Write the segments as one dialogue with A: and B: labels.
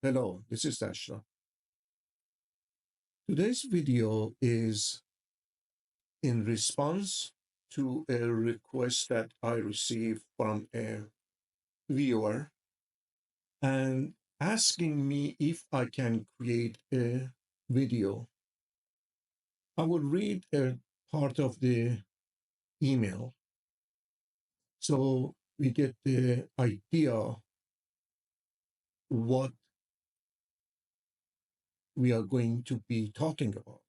A: Hello, this is Ashra. Today's video is in response to a request that I received from a viewer and asking me if I can create a video. I will read a part of the email so we get the idea what we are going to be talking about.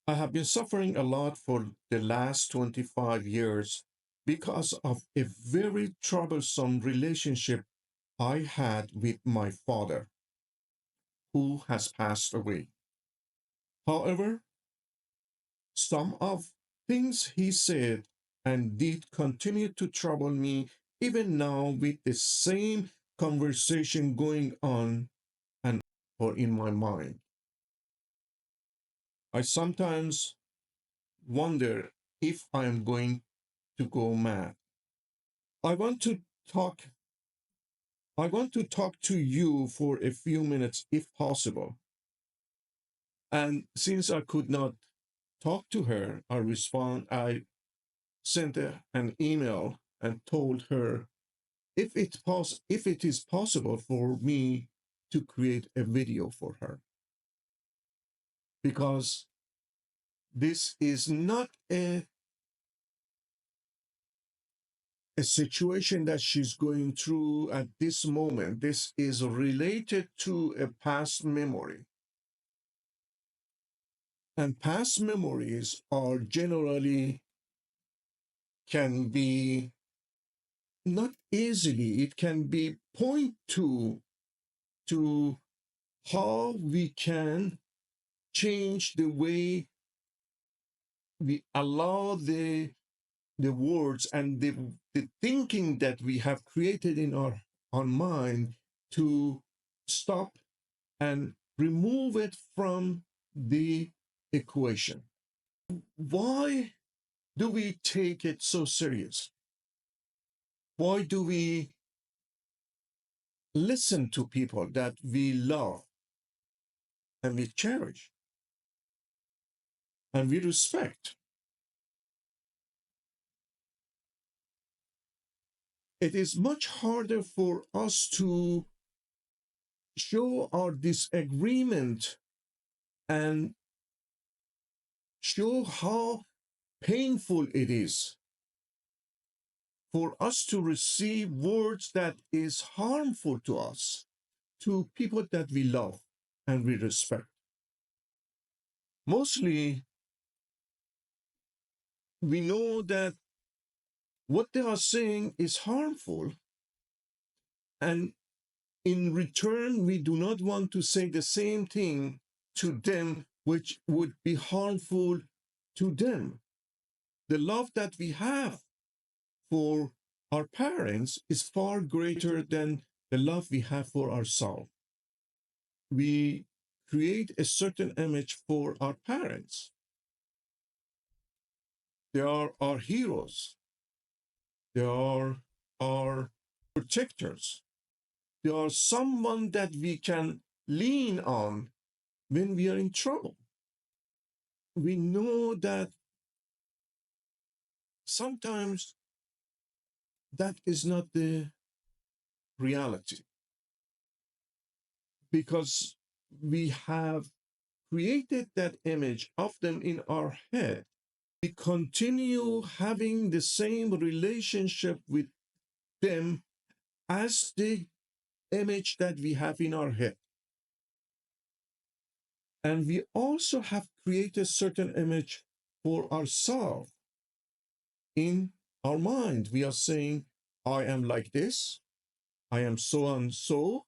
A: I have been suffering a lot for the last 25 years because of a very troublesome relationship I had with my father, who has passed away. However, some of things he said and did continue to trouble me even now with the same conversation going on and or in my mind. I sometimes wonder if I am going to go mad. I want to talk I want to talk to you for a few minutes if possible. And since I could not talk to her, I sent an email and told her if it is possible for me to create a video for her. Because this is not a situation that she's going through at this moment. This is related to a past memory. And past memories are generally can be not easily, it can be point to how we can change the way we allow the words and the thinking that we have created in our mind to stop and remove it from the equation. Why do we take it so serious? Why do we listen to people that we love and we cherish and we respect? It is much harder for us to show our disagreement and show how painful it is for us to receive words that is harmful to us, to people that we love and we respect. Mostly, we know that what they are saying is harmful, and in return, we do not want to say the same thing to them, which would be harmful to them. The love that we have for our parents is far greater than the love we have for ourselves. We create a certain image for our parents. They are our heroes. They are our protectors. They are someone that we can lean on when we are in trouble. We know that sometimes that is not the reality because we have created that image of them in our head. We continue having the same relationship with them as the image that we have in our head. And we also have created a certain image for ourselves in our mind. We are saying, I am like this, I am so and so,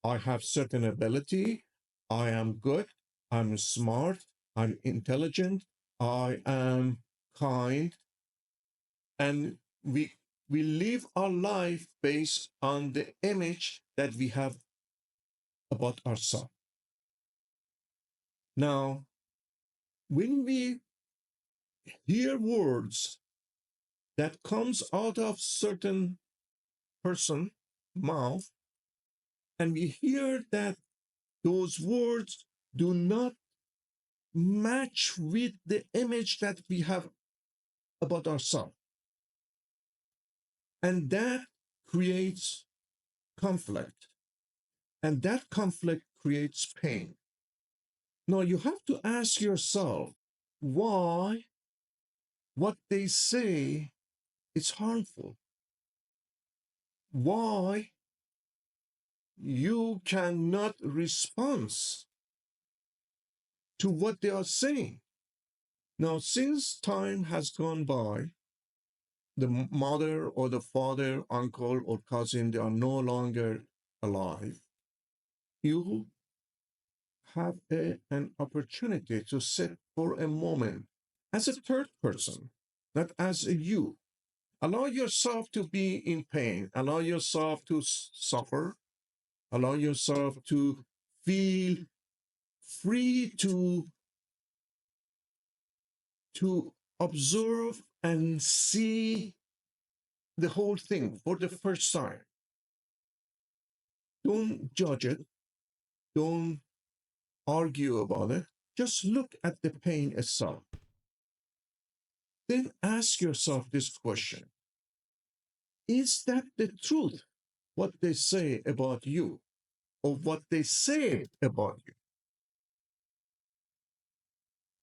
A: I have certain ability, I am good, I'm smart, I'm intelligent, I am kind, and we live our life based on the image that we have about ourselves. Now, when we hear words that comes out of certain person mouth, And we hear that those words do not match with the image that we have about ourselves. And that creates conflict. And that conflict creates pain. Now you have to ask yourself why what they say is harmful. Why you cannot respond to what they are saying. Now, since time has gone by, the mother or the father, uncle or cousin, they are no longer alive. You have an opportunity to sit for a moment as a third person, not as a you. Allow yourself to be in pain. Allow yourself to suffer. Allow yourself to feel free to observe and see the whole thing for the first time. Don't judge it. Don't argue about it. Just look at the pain itself. Then ask yourself this question: is that the truth, what they say about you, or what they said about you?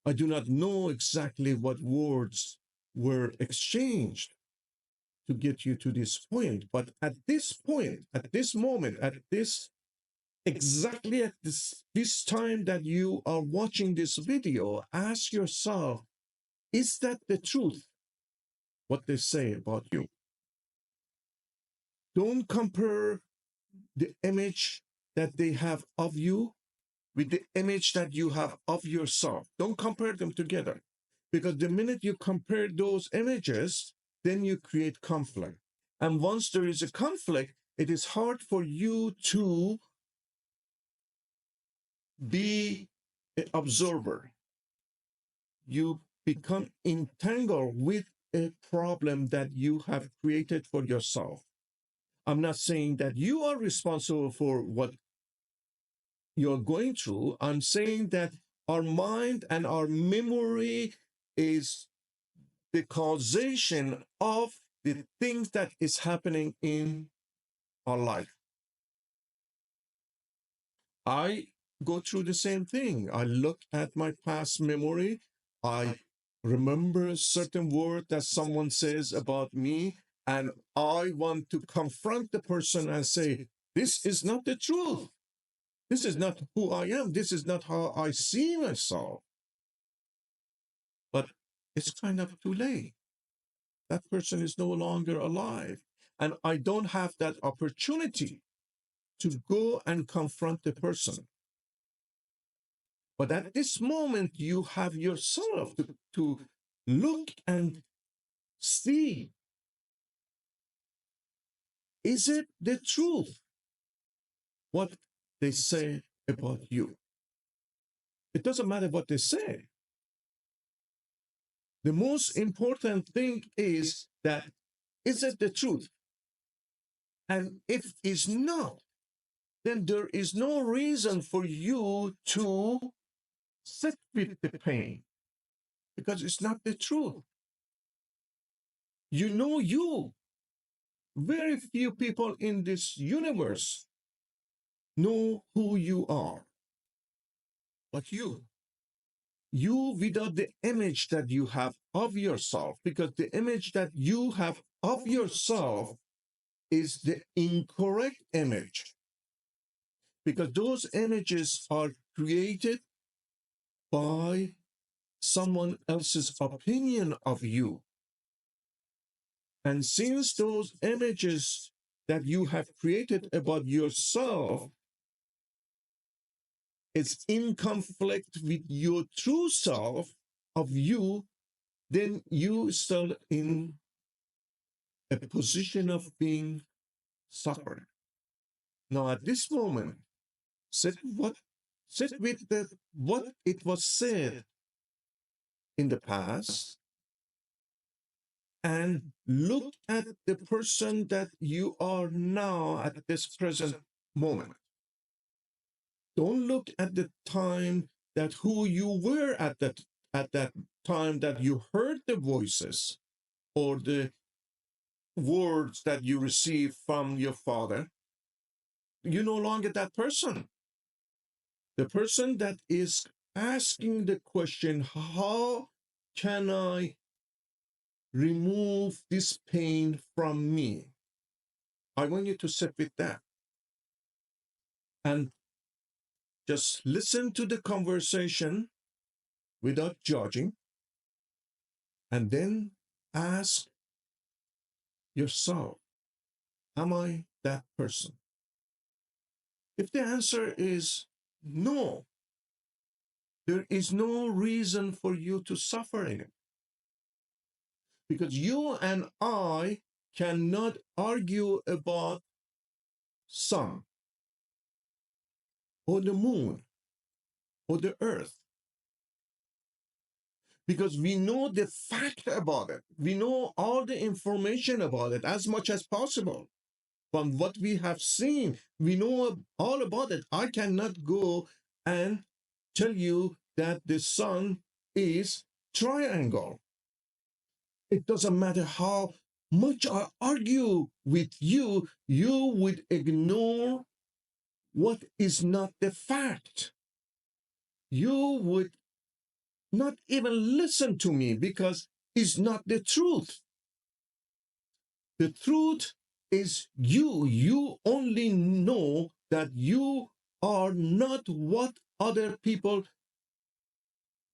A: I do not know exactly what words were exchanged to get you to this point, but at this point, at this moment, at this exactly at this time that you are watching this video, ask yourself, is that the truth, what they say about you? Don't compare the image that they have of you with the image that you have of yourself. Don't compare them together. Because the minute you compare those images, then you create conflict. And once there is a conflict, it is hard for you to be an observer. You become entangled with a problem that you have created for yourself. I'm not saying that you are responsible for what you're going through. I'm saying that our mind and our memory is the causation of the things that is happening in our life. I go through the same thing. I look at my past memory. I remember a certain word that someone says about me, and I want to confront the person and say, this is not the truth. This is not who I am. This is not how I see myself. But it's kind of too late. That person is no longer alive. And I don't have that opportunity to go and confront the person. But at this moment, you have yourself to look and see, is it the truth what they say about you? It doesn't matter what they say. The most important thing is that, is it the truth? And if it's not, then there is no reason for you to sit with the pain because it's not the truth. You know you. Very few people in this universe know who you are, but you. You without the image that you have of yourself, because the image that you have of yourself is the incorrect image, because those images are created by someone else's opinion of you. And since those images that you have created about yourself is in conflict with your true self of you, then you still in a position of being suffering. Now at this moment, sit with what it was said in the past and look at the person that you are now at this present moment. Don't look at the time that who you were at that time that you heard the voices or the words that you received from your father. You're no longer that person. The person that is asking the question, how can I remove this pain from me? I want you to sit with that and just listen to the conversation without judging, and then ask yourself, am I that person? If the answer is no, there is no reason for you to suffer in it. Because you and I cannot argue about sun or the moon or the earth, because we know the fact about it. We know all the information about it as much as possible. From what we have seen, we know all about it. I cannot go and tell you that the sun is triangle. It doesn't matter how much I argue with you, you would ignore what is not the fact. You would not even listen to me because it's not the truth. The truth is you. You only know that you are not what other people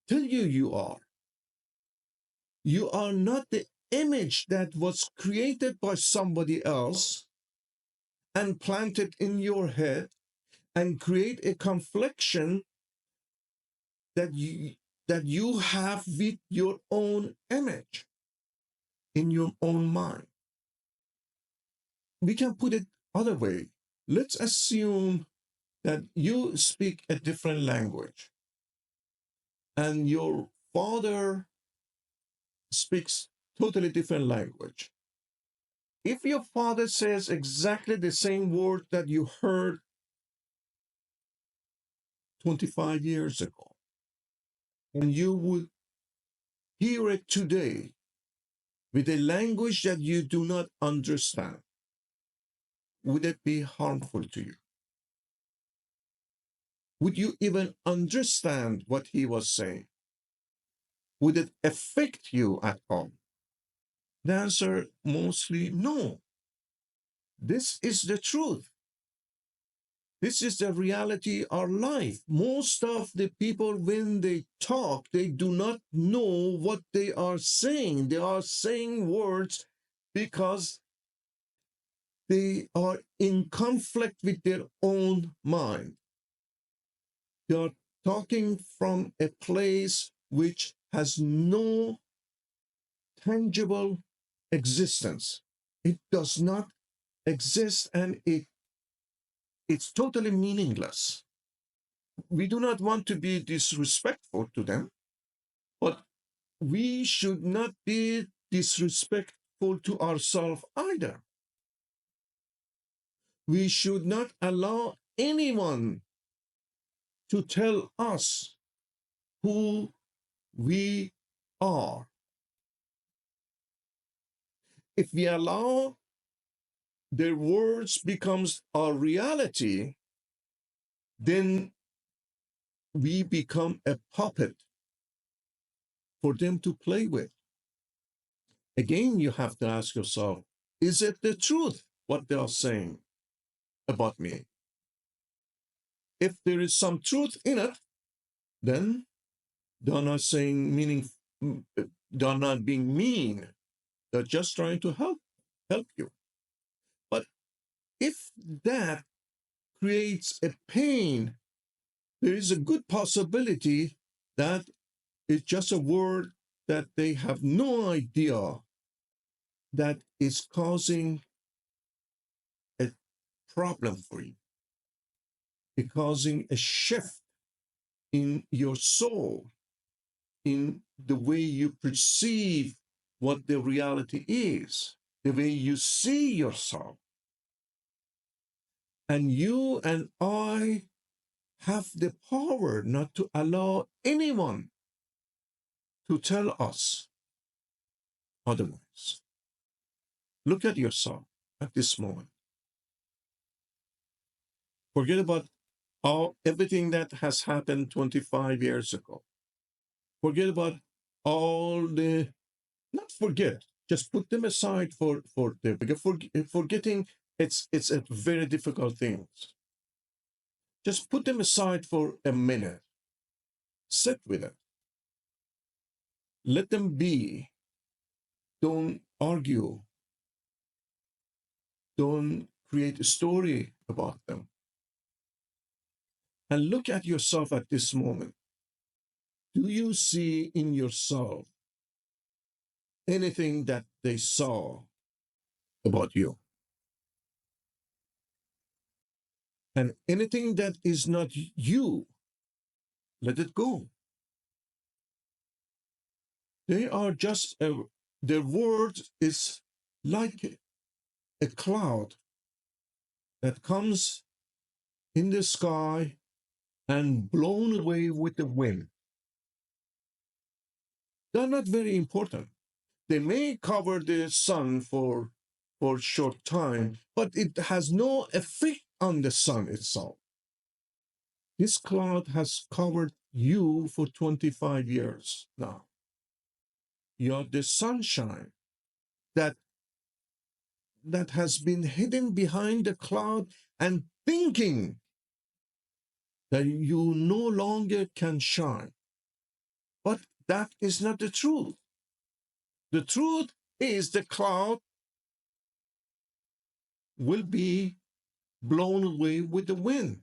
A: tell you you are. You are not the image that was created by somebody else and planted in your head and create a confliction that you have with your own image in your own mind. We can put it other way. Let's assume that you speak a different language and your father speaks totally different language. If your father says exactly the same word that you heard 25 years ago, and you would hear it today with a language that you do not understand, would it be harmful to you? Would you even understand what he was saying? Would it affect you at all? The answer mostly no. This is the truth. This is the reality of life. Most of the people, when they talk, they do not know what they are saying. They are saying words because they are in conflict with their own mind. They are talking from a place which has no tangible existence. It does not exist, and it's totally meaningless. We do not want to be disrespectful to them, but we should not be disrespectful to ourselves either. We should not allow anyone to tell us who we are. If we allow their words becomes our reality, then we become a puppet for them to play with. Again, you have to ask yourself, is it the truth what they are saying about me? If there is some truth in it, then they're not saying meaning, they're not being mean. They're just trying to help you. But if that creates a pain, there is a good possibility that it's just a word that they have no idea that is causing a problem for you. It's causing a shift in your soul, in the way you perceive what the reality is, the way you see yourself. And you and I have the power not to allow anyone to tell us otherwise. Look at yourself at this moment. Forget about everything that has happened 25 years ago. Forget about all the, not forget, just put them aside for the, because forgetting, it's a very difficult thing. Just put them aside for a minute. Sit with it. Let them be. Don't argue. Don't create a story about them. And look at yourself at this moment. Do you see in yourself anything that they saw about you? And anything that is not you, let it go. They are just their word is like a cloud that comes in the sky and blown away with the wind. They're not very important. They may cover the sun for a short time, but it has no effect on the sun itself. This cloud has covered you for 25 years now. You're the sunshine that that has been hidden behind the cloud and thinking that you no longer can shine. But that is not the truth. The truth is the cloud will be blown away with the wind,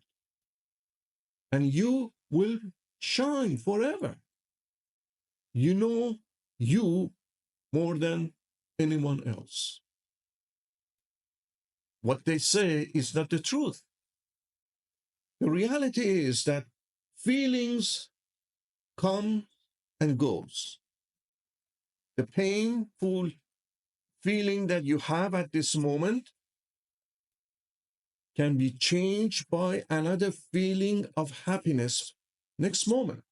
A: and you will shine forever. You know you more than anyone else. What they say is not the truth. The reality is that feelings come and goes. The painful feeling that you have at this moment can be changed by another feeling of happiness next moment.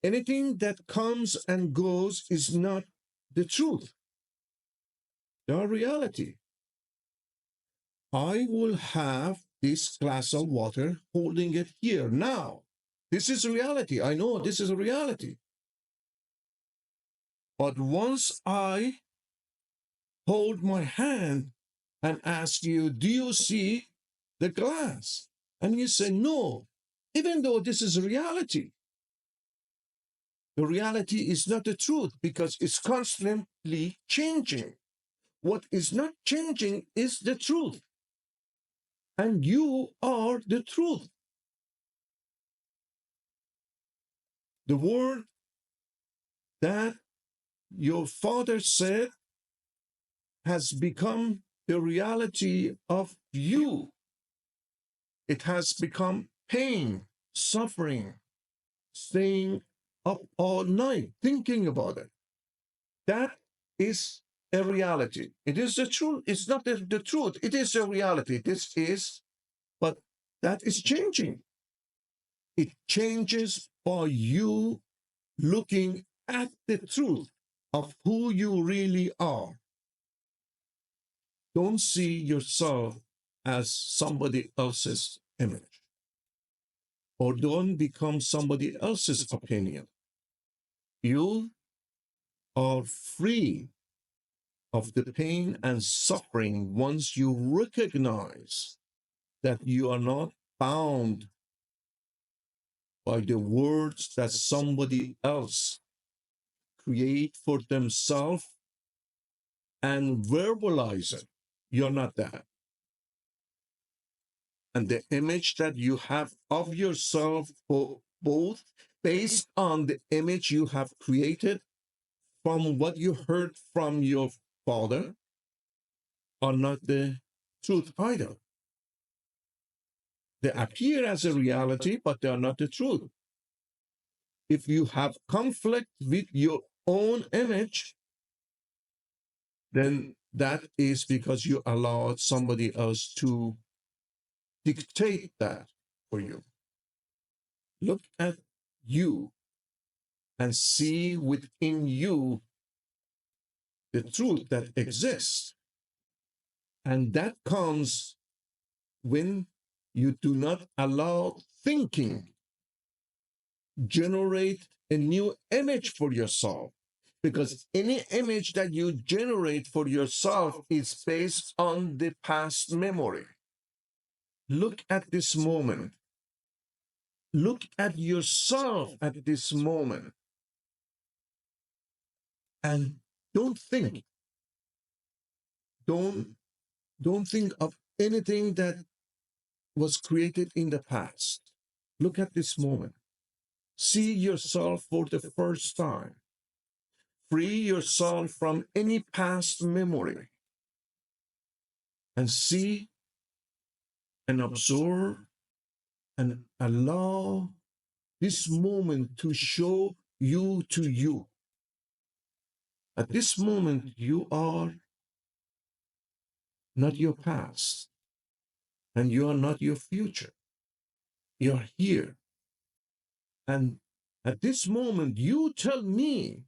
A: Anything that comes and goes is not the truth, the reality. I will have this glass of water holding it here now. This is reality. I know this is a reality. But once I hold my hand and ask you, do you see the glass? And you say, no, even though this is reality. The reality is not the truth because it's constantly changing. What is not changing is the truth. And you are the truth. The word that your father said has become the reality of you. It has become pain, suffering, staying up all night thinking about it. That is a reality. It is the truth. It's not the truth. It is a reality. This is, but that is changing. It changes by you looking at the truth of who you really are. Don't see yourself as somebody else's image, or don't become somebody else's opinion. You are free of the pain and suffering once you recognize that you are not bound by the words that somebody else create for themselves and verbalize it. You're not that. And the image that you have of yourself, both based on the image you have created from what you heard from your father, are not the truth either. They appear as a reality, but they are not the truth. If you have conflict with your own image, then that is because you allowed somebody else to dictate that for you. Look at you and see within you the truth that exists. And that comes when you do not allow thinking generate a new image for yourself. Because any image that you generate for yourself is based on the past memory. Look at this moment. Look at yourself at this moment and don't think, don't, don't think of anything that was created in the past. Look at this moment. See yourself for the first time. Free yourself from any past memory and see and observe and allow this moment to show you to you. At this moment, you are not your past and you are not your future. You're here. And at this moment, you tell me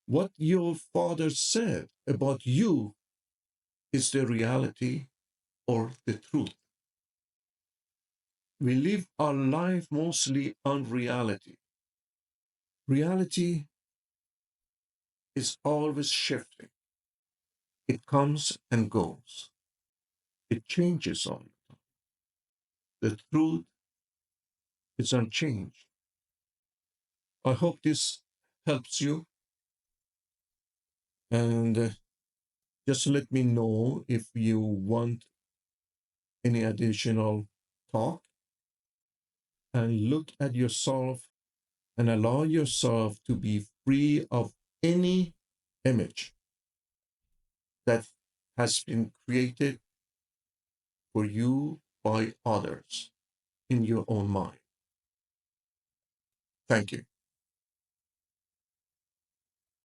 A: what your father said about you is the reality or the truth. We live our life mostly on reality. Reality is always shifting. It comes and goes. It changes all the time. The truth is unchanged. I hope this helps you. And just let me know if you want any additional talk and look at yourself and allow yourself to be free of any image that has been created for you by others in your own mind. Thank you.